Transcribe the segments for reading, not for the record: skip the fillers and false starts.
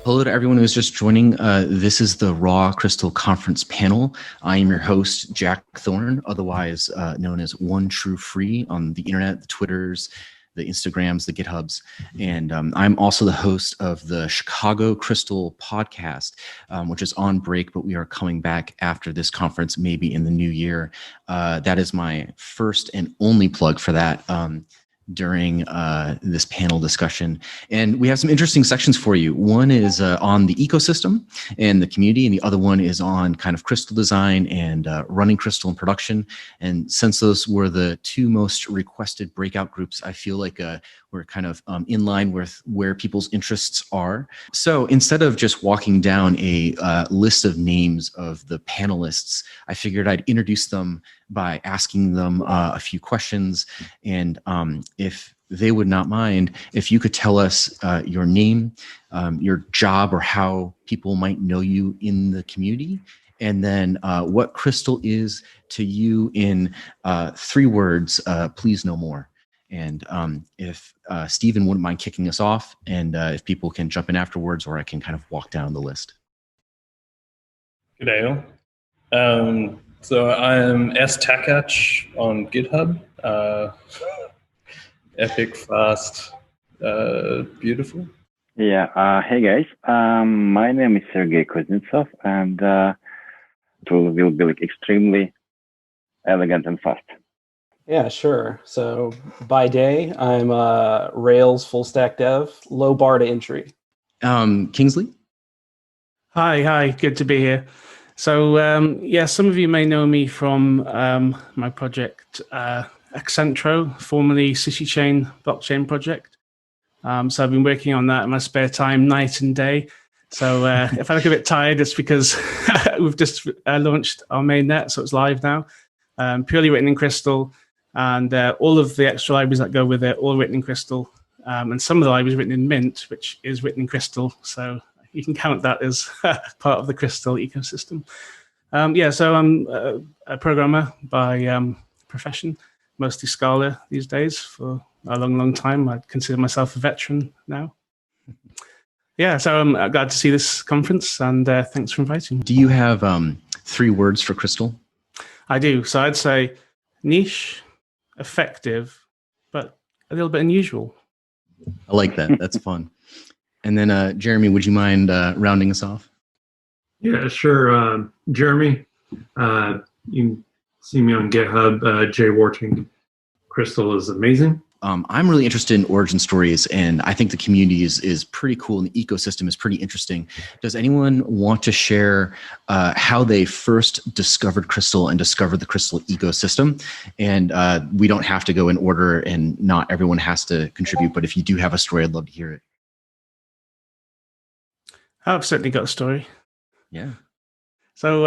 Hello to everyone who's just joining. This is the Raw Crystal Conference panel. I am your host, Jack Thorne, otherwise known as One True Free on the internet, the Twitters, the Instagrams, the GitHubs. And I'm also the host of the Chicago Crystal podcast, which is on break, but we are coming back after this conference, maybe in the new year. That is my first and only plug for that. During this panel discussion. And we have some interesting sections for you. One is on the ecosystem and the community, and the other one is on kind of crystal design and running crystal in production. And since those were the two most requested breakout groups, I feel like we're kind of in line with where people's interests are. So instead of just walking down a list of names of the panelists, I figured I'd introduce them by asking them a few questions. And if they would not mind, if you could tell us your name, your job, or how people might know you in the community, and then what crystal is to you in 3 words, please no more. And if Stephen wouldn't mind kicking us off, and if people can jump in afterwards, or I can kind of walk down the list. Good day. So I'm stakach on GitHub. Epic, fast, beautiful. Yeah. Hey guys. My name is Sergey Kuznetsov, and it will be like extremely elegant and fast. Yeah, sure. So by day, I'm a Rails full stack dev, low bar to entry. Kingsley? Hi. Good to be here. So yeah, some of you may know me from my project Axentro, formerly City Chain blockchain project. So I've been working on that in my spare time, night and day. So if I look a bit tired, it's because we've just launched our mainnet, so it's live now. Purely written in Crystal, and all of the extra libraries that go with it, all written in Crystal. And some of the libraries written in Mint, which is written in Crystal. So you can count that as part of the Crystal ecosystem. Yeah, so I'm a programmer by profession, mostly Scala these days for a long time. I consider myself a veteran now. Yeah, so I'm glad to see this conference, and thanks for inviting me. Do you have 3 words for crystal? I do. So I'd say niche, effective, but a little bit unusual. I like that. That's fun. And then Jeremy, would you mind rounding us off? Yeah, sure. Jeremy, you can see me on GitHub, jwarting. Crystal is amazing. I'm really interested in origin stories, and I think the community is pretty cool, and the ecosystem is pretty interesting. Does anyone want to share how they first discovered Crystal and discovered the Crystal ecosystem? And we don't have to go in order, and not everyone has to contribute, but if you do have a story, I'd love to hear it. I've certainly got a story. Yeah. So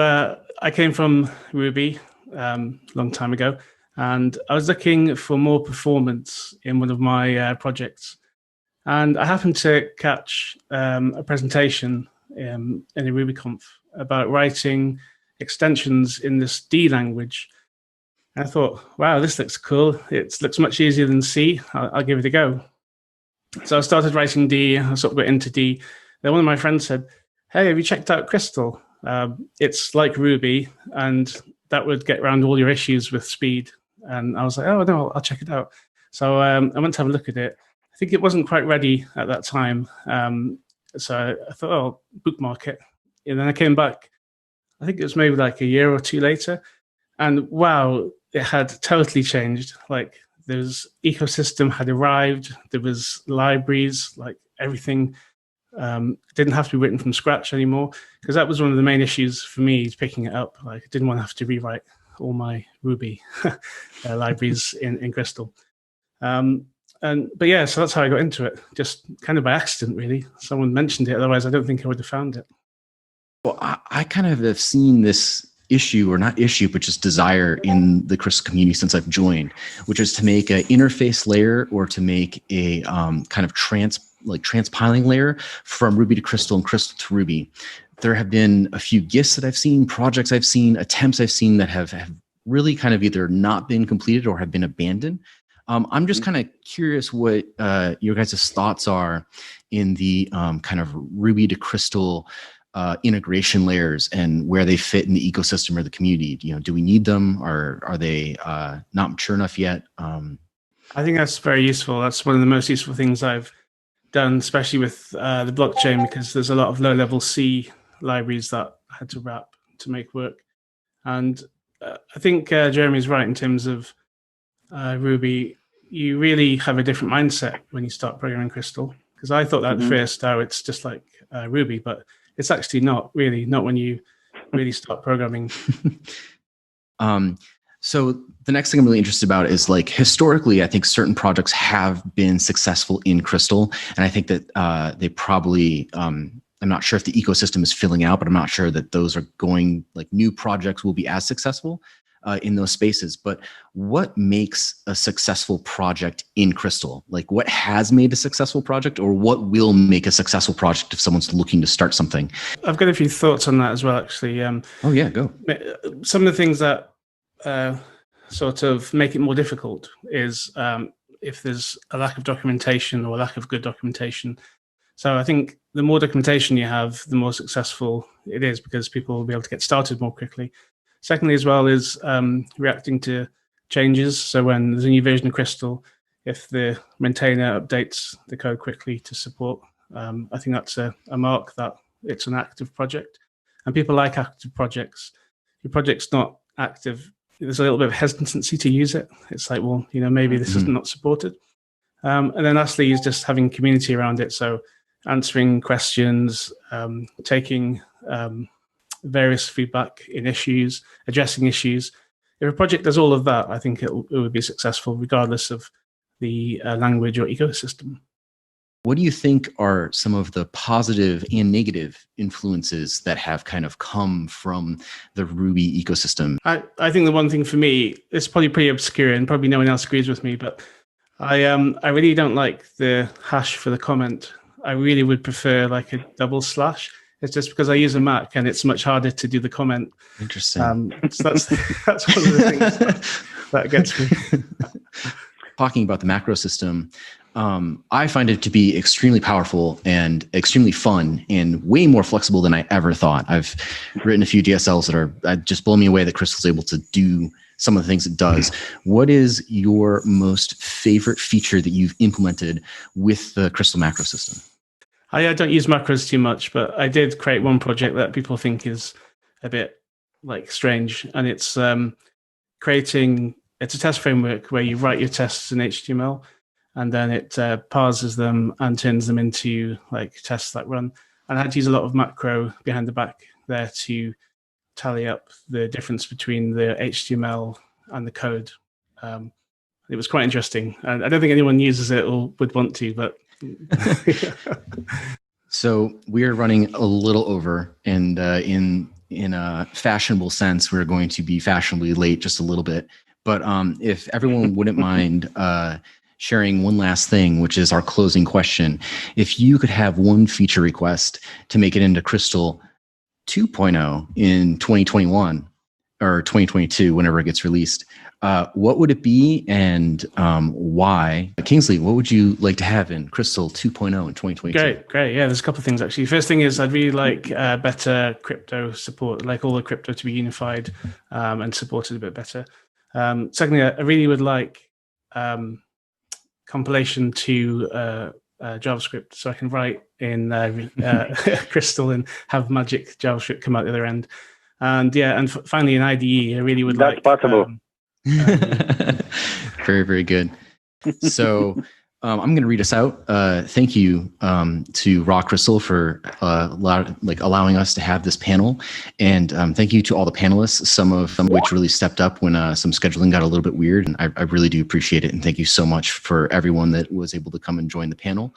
I came from Ruby long time ago, and I was looking for more performance in one of my projects. And I happened to catch a presentation in a RubyConf about writing extensions in this D language. And I thought, wow, this looks cool. It looks much easier than C. I'll give it a go. So I started writing D. I sort of got into D. Then one of my friends said, hey, have you checked out Crystal? It's like Ruby, and that would get around all your issues with speed. And I was like, oh, no, I'll check it out. So I went to have a look at it. I think it wasn't quite ready at that time. So I thought, oh, bookmark it. And then I came back, I think it was maybe like a year or 2 later. And wow, it had totally changed. Like this ecosystem had arrived. There was libraries, like everything didn't have to be written from scratch anymore, because that was one of the main issues for me picking it up. Like I didn't want to have to rewrite all my Ruby libraries in Crystal. But yeah, so that's how I got into it, just kind of by accident, really. Someone mentioned it, otherwise I don't think I would have found it. Well, I kind of have seen this issue, or not issue, but just desire in the Crystal community since I've joined, which is to make an interface layer, or to make a kind of transpiling layer from Ruby to Crystal and Crystal to Ruby. There have been a few GIFs that I've seen, projects I've seen, attempts I've seen that have really kind of either not been completed or have been abandoned. I'm just kind of curious what your guys' thoughts are in the kind of Ruby to Crystal integration layers and where they fit in the ecosystem or the community. Do we need them, or are they not mature enough yet? I think that's very useful. That's one of the most useful things I've done, especially with the blockchain, because there's a lot of low-level C libraries that I had to wrap to make work. And I think Jeremy's right in terms of Ruby. You really have a different mindset when you start programming Crystal, because I thought that at first, it's just like Ruby, but it's actually not when you really start programming. So the next thing I'm really interested about is, like, historically, I think certain projects have been successful in Crystal, and I think that they probably, I'm not sure if the ecosystem is filling out, but I'm not sure that those are going, like, new projects will be as successful in those spaces. But what makes a successful project in Crystal? Like, what has made a successful project, or what will make a successful project if someone's looking to start something? I've got a few thoughts on that as well, actually. Oh yeah, go. Some of the things that sort of make it more difficult is if there's a lack of documentation or a lack of good documentation. So I think the more documentation you have, the more successful it is, because people will be able to get started more quickly. Secondly, as well, is reacting to changes. So when there's a new version of Crystal, if the maintainer updates the code quickly to support, I think that's a mark that it's an active project. And people like active projects. If your project's not active, there's a little bit of hesitancy to use it. It's like, well, maybe this is not supported. And then lastly is just having community around it. So answering questions, taking various feedback in issues, addressing issues. If a project does all of that, I think it would be successful regardless of the language or ecosystem. What do you think are some of the positive and negative influences that have kind of come from the Ruby ecosystem? I think the one thing for me, it's probably pretty obscure and probably no one else agrees with me, but I really don't like the hash for the comment. I really would prefer like a double slash. It's just because I use a Mac and it's much harder to do the comment. Interesting. So that's one of the things that gets me. Talking about the macro system, I find it to be extremely powerful and extremely fun and way more flexible than I ever thought. I've written a few DSLs that are just blow me away that Crystal's able to do some of the things it does. What is your most favorite feature that you've implemented with the Crystal macro system? I don't use macros too much, but I did create one project that people think is a bit like strange, and it's it's a test framework where you write your tests in HTML, and then it parses them and turns them into like tests that run. And I had to use a lot of macro behind the back there to tally up the difference between the HTML and the code. It was quite interesting. And I don't think anyone uses it or would want to, but So we're running a little over, and in a fashionable sense, we're going to be fashionably late just a little bit. But if everyone wouldn't mind sharing one last thing, which is our closing question. If you could have one feature request to make it into Crystal 2.0 in 2021 or 2022, whenever it gets released, what would it be, and why? Kingsley, what would you like to have in Crystal 2.0 in 2022? Great. Yeah, there's a couple of things actually. First thing is I'd really like better crypto support, like all the crypto to be unified and supported a bit better. Secondly, I really would like compilation to JavaScript, so I can write in Crystal and have magic JavaScript come out the other end. And yeah, and finally an IDE. I really would like. That's possible. Very, very good. So I'm going to read us out. Thank you to Raw Crystal for allowing us to have this panel, and thank you to all the panelists, some of which really stepped up when some scheduling got a little bit weird, and I really do appreciate it. And thank you so much for everyone that was able to come and join the panel.